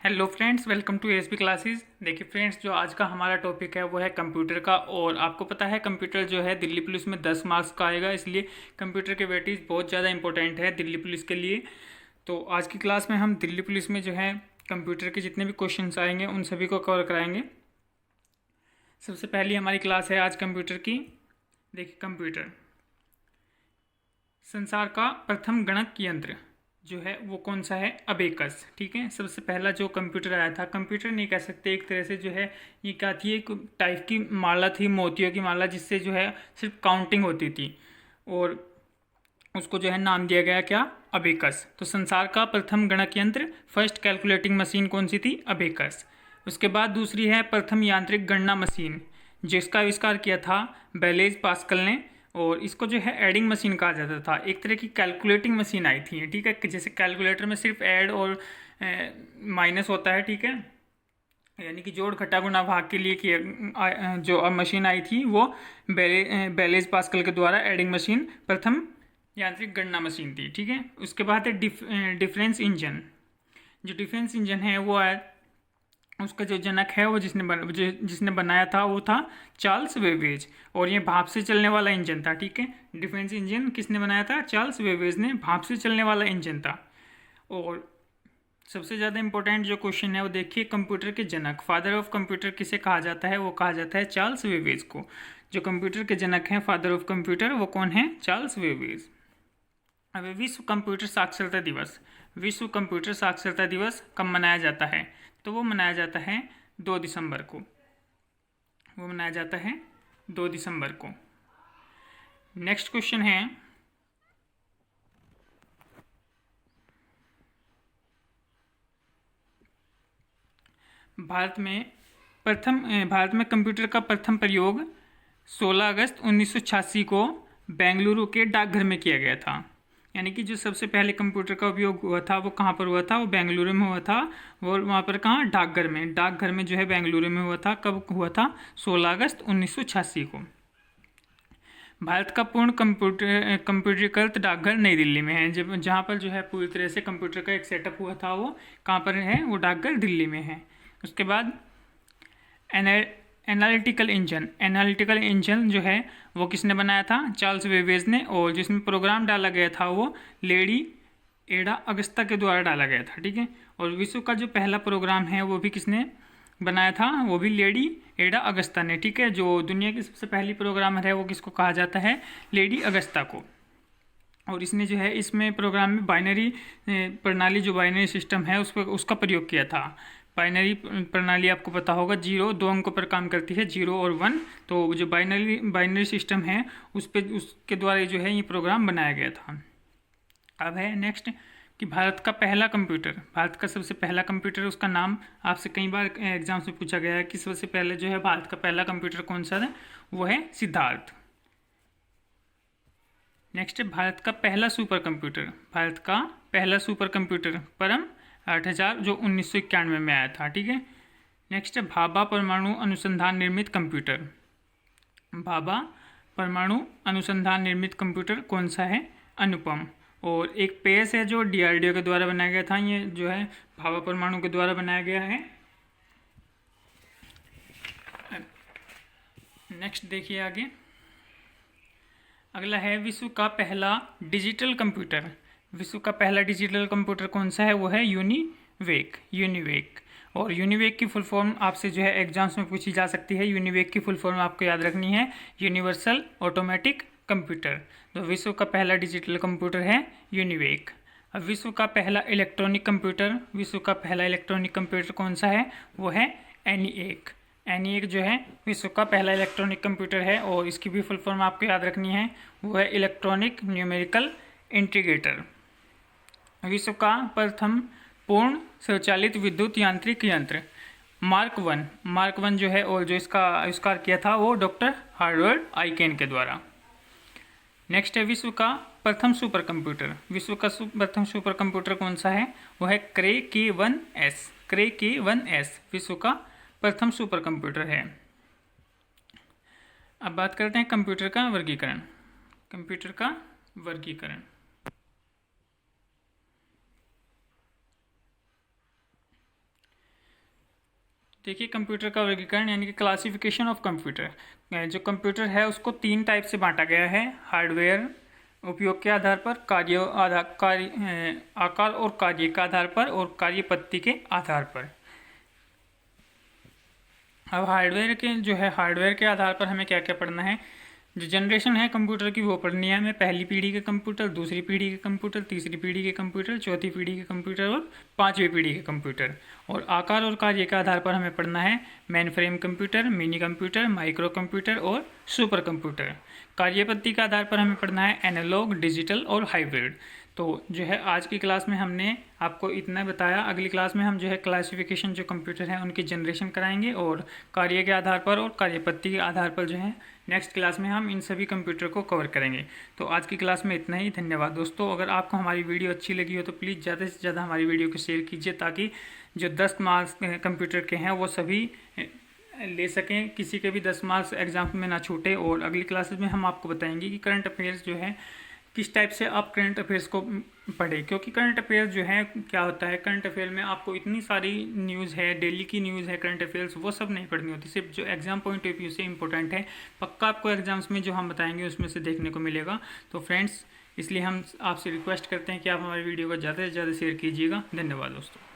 Hello friends, welcome to SB classes. देखिए friends, जो आज का हमारा टॉपिक है वो है कंप्यूटर का। और आपको पता है कंप्यूटर जो है दिल्ली पुलिस में 10 मार्क्स का आएगा, इसलिए कंप्यूटर के वेटेज बहुत ज़्यादा इंपॉर्टेंट है दिल्ली पुलिस के लिए। तो आज की क्लास में हम दिल्ली पुलिस में जो है कंप्यूटर के जितने भी क्वेश्चंस आएंगे उन सभी को कवर कराएंगे। सबसे पहली हमारी क्लास है आज कंप्यूटर की। देखिए कंप्यूटर संसार का प्रथम गणक यंत्र जो है वो कौन सा है? अबेकस। ठीक है, सबसे पहला जो कंप्यूटर आया था, कंप्यूटर नहीं कह सकते, एक तरह से जो है ये क्या थी, एक टाइप की माला थी, मोतियों की माला, जिससे जो है सिर्फ काउंटिंग होती थी और उसको जो है नाम दिया गया क्या? अबेकस। तो संसार का प्रथम गणक यंत्र, फर्स्ट कैलकुलेटिंग मशीन कौन सी थी? अबेकस। उसके बाद दूसरी है प्रथम यांत्रिक गणना मशीन, जिसका आविष्कार किया था बेलेज पास्कल ने। और इसको जो है एडिंग मशीन कहा जाता था। एक तरह की कैलकुलेटिंग मशीन आई थी, ठीक है, जैसे कैलकुलेटर में सिर्फ ऐड और माइनस होता है, ठीक है, यानी कि जोड़ घटा गुणा भाग के लिए जो अब मशीन आई थी वो बेलेज पास्कल के द्वारा एडिंग मशीन प्रथम यांत्रिक गणना मशीन थी। ठीक है, उसके बाद है डिफरेंस इंजन। जो डिफरेंस इंजन है वो है, उसका जो जनक है वो जिसने बनाया था वो था चार्ल्स वेवेज। और ये भाप से चलने वाला इंजन था। ठीक है, डिफेंस इंजन किसने बनाया था? चार्ल्स वेवेज ने। भाप से चलने वाला इंजन था। और सबसे ज़्यादा इंपॉर्टेंट जो क्वेश्चन है वो देखिए, कंप्यूटर के जनक, फादर ऑफ कंप्यूटर किसे कहा जाता है? वो कहा जाता है चार्ल्स वेवेज को। जो कंप्यूटर के जनक हैं, फादर ऑफ कंप्यूटर, वो कौन है? चार्ल्स वेवेज। अब विश्व कंप्यूटर साक्षरता दिवस। विश्व कंप्यूटर साक्षरता दिवस कब मनाया जाता है? तो वो मनाया जाता है 2 दिसंबर को। वो मनाया जाता है 2 दिसंबर को। नेक्स्ट क्वेश्चन है, भारत में कंप्यूटर का प्रथम प्रयोग 16 अगस्त 1986 को बेंगलुरु के डाकघर में किया गया था। यानी कि जो सबसे पहले कंप्यूटर का उपयोग हुआ था वो कहाँ पर हुआ था? वो बेंगलुरु में हुआ था। वो वहाँ पर कहाँ? डाकघर में। डाकघर में जो है बेंगलुरु में हुआ था। कब हुआ था? 16 अगस्त 1986 को। भारत का पूर्ण कंप्यूटरीकृत डाकघर नई दिल्ली में है। जब जहाँ पर जो है पूरी तरह से कंप्यूटर का एक सेटअप हुआ था वो कहाँ पर है? वो डाकघर दिल्ली में है। उसके बाद एनालिटिकल इंजन। एनालिटिकल इंजन जो है वो किसने बनाया था? चार्ल्स वेवेज ने। और जिसमें प्रोग्राम डाला गया था वो लेडी एडा अगस्ता के द्वारा डाला गया था। ठीक है, और विश्व का जो पहला प्रोग्राम है वो भी किसने बनाया था? वो भी लेडी एडा अगस्ता ने। ठीक है, जो दुनिया की सबसे पहली प्रोग्रामर है वो किसको कहा जाता है? लेडी अगस्ता को। और इसने जो है इसमें प्रोग्राम में बाइनरी प्रणाली, जो बाइनरी सिस्टम है उसका प्रयोग किया था। बाइनरी प्रणाली आपको पता होगा, 0 2 अंकों पर काम करती है, 0 और 1। तो जो बाइनरी सिस्टम है उसके द्वारा जो है ये प्रोग्राम बनाया गया था। अब है नेक्स्ट कि भारत का पहला कंप्यूटर, भारत का सबसे पहला कंप्यूटर, उसका नाम आपसे कई बार एग्जाम्स में पूछा गया है कि सबसे पहले जो है भारत का पहला कंप्यूटर कौन सा है? वो है सिद्धार्थ। नेक्स्ट है भारत का पहला सुपर कंप्यूटर। भारत का पहला सुपर कंप्यूटर परम 8000 जो 1991 में आया था। ठीक है, नेक्स्ट है भाभा परमाणु अनुसंधान निर्मित कंप्यूटर। भाभा परमाणु अनुसंधान निर्मित कंप्यूटर कौन सा है? अनुपम। और एक पेस है जो डीआरडीओ के द्वारा बनाया गया था, ये जो है भाभा परमाणु के द्वारा बनाया गया है। नेक्स्ट देखिए आगे, अगला है विश्व का पहला डिजिटल कंप्यूटर। विश्व का पहला डिजिटल कंप्यूटर कौन सा है? वो है यूनिवेक। यूनिवेक। और यूनिवेक की फुल फॉर्म आपसे जो है एग्जाम्स में पूछी जा सकती है। यूनिवेक की फुल फॉर्म आपको याद रखनी है, यूनिवर्सल ऑटोमेटिक कंप्यूटर। तो विश्व का पहला डिजिटल कंप्यूटर है यूनिवेक। अब विश्व का पहला इलेक्ट्रॉनिक कंप्यूटर, विश्व का पहला इलेक्ट्रॉनिक कंप्यूटर कौन सा है? वो है एनिएक। एनिएक जो है विश्व का पहला इलेक्ट्रॉनिक कंप्यूटर है। और इसकी भी फुल फॉर्म आपको याद रखनी है, वो है इलेक्ट्रॉनिक न्यूमेरिकल इंटीग्रेटर। विश्व का प्रथम पूर्ण स्वचालित विद्युत यांत्रिक यंत्र मार्क वन जो है, और जो इसका आविष्कार किया था वो डॉक्टर हार्वर्ड आइकेन के द्वारा। नेक्स्ट है विश्व का प्रथम सुपर कंप्यूटर। विश्व का प्रथम सुपर कंप्यूटर कौन सा है? वो है क्रे K1S। क्रे K1S विश्व का प्रथम सुपर कंप्यूटर है। अब बात करते हैं कंप्यूटर का वर्गीकरण। कंप्यूटर का वर्गीकरण, देखिए, कंप्यूटर का वर्गीकरण यानी कि क्लासिफिकेशन ऑफ कंप्यूटर, जो कंप्यूटर है उसको 3 टाइप से बांटा गया है। हार्डवेयर उपयोग के आधार पर, आकार और कार्य के आधार पर, और कार्यपद्धति के आधार पर। अब हार्डवेयर के आधार पर हमें क्या क्या पढ़ना है। जो जनरेशन है कंप्यूटर की वो पढ़नी है हमें। पहली पीढ़ी के कंप्यूटर, दूसरी पीढ़ी के कंप्यूटर, तीसरी पीढ़ी के कंप्यूटर, चौथी पीढ़ी के कंप्यूटर और 5वीं पीढ़ी के कंप्यूटर। और आकार और कार्य के आधार पर हमें पढ़ना है main frame computer, mini computer, micro computer और सुपर कंप्यूटर। कार्यपद्धति के आधार पर हमें पढ़ना है एनालॉग, डिजिटल और हाइब्रिड। तो जो है आज की क्लास में हमने आपको इतना बताया। अगली क्लास में हम जो है क्लासिफिकेशन जो कंप्यूटर हैं उनकी जनरेशन कराएंगे, और कार्य के आधार पर और कार्यपद्धति के आधार पर जो है नेक्स्ट क्लास में हम इन सभी कंप्यूटर को कवर करेंगे। तो आज की क्लास में इतना ही। धन्यवाद दोस्तों। अगर आपको हमारी वीडियो अच्छी लगी हो तो प्लीज़ ज़्यादा से ज़्यादा हमारी वीडियो को शेयर कीजिए, ताकि जो 10 मार्क्स कंप्यूटर के हैं वो सभी ले सकें, किसी के भी 10 मार्क्स एग्जाम में ना छूटे। और अगली क्लासेस में हम आपको बताएंगे कि करंट अफेयर्स जो है किस टाइप से आप करंट अफेयर्स को पढ़ें, क्योंकि करंट अफेयर्स जो है क्या होता है, करंट अफेयर में आपको इतनी सारी न्यूज़ है, डेली की न्यूज़ है, करंट अफेयर्स वो सब नहीं पढ़नी होती। सिर्फ जो एग्जाम पॉइंट ऑफ व्यू से इंपॉर्टेंट है, पक्का आपको एग्जाम्स में जो हम बताएंगे उसमें से देखने को मिलेगा। तो फ्रेंड्स, इसलिए हम आपसे रिक्वेस्ट करते हैं कि आप हमारी वीडियो को ज़्यादा से ज़्यादा शेयर कीजिएगा। धन्यवाद दोस्तों।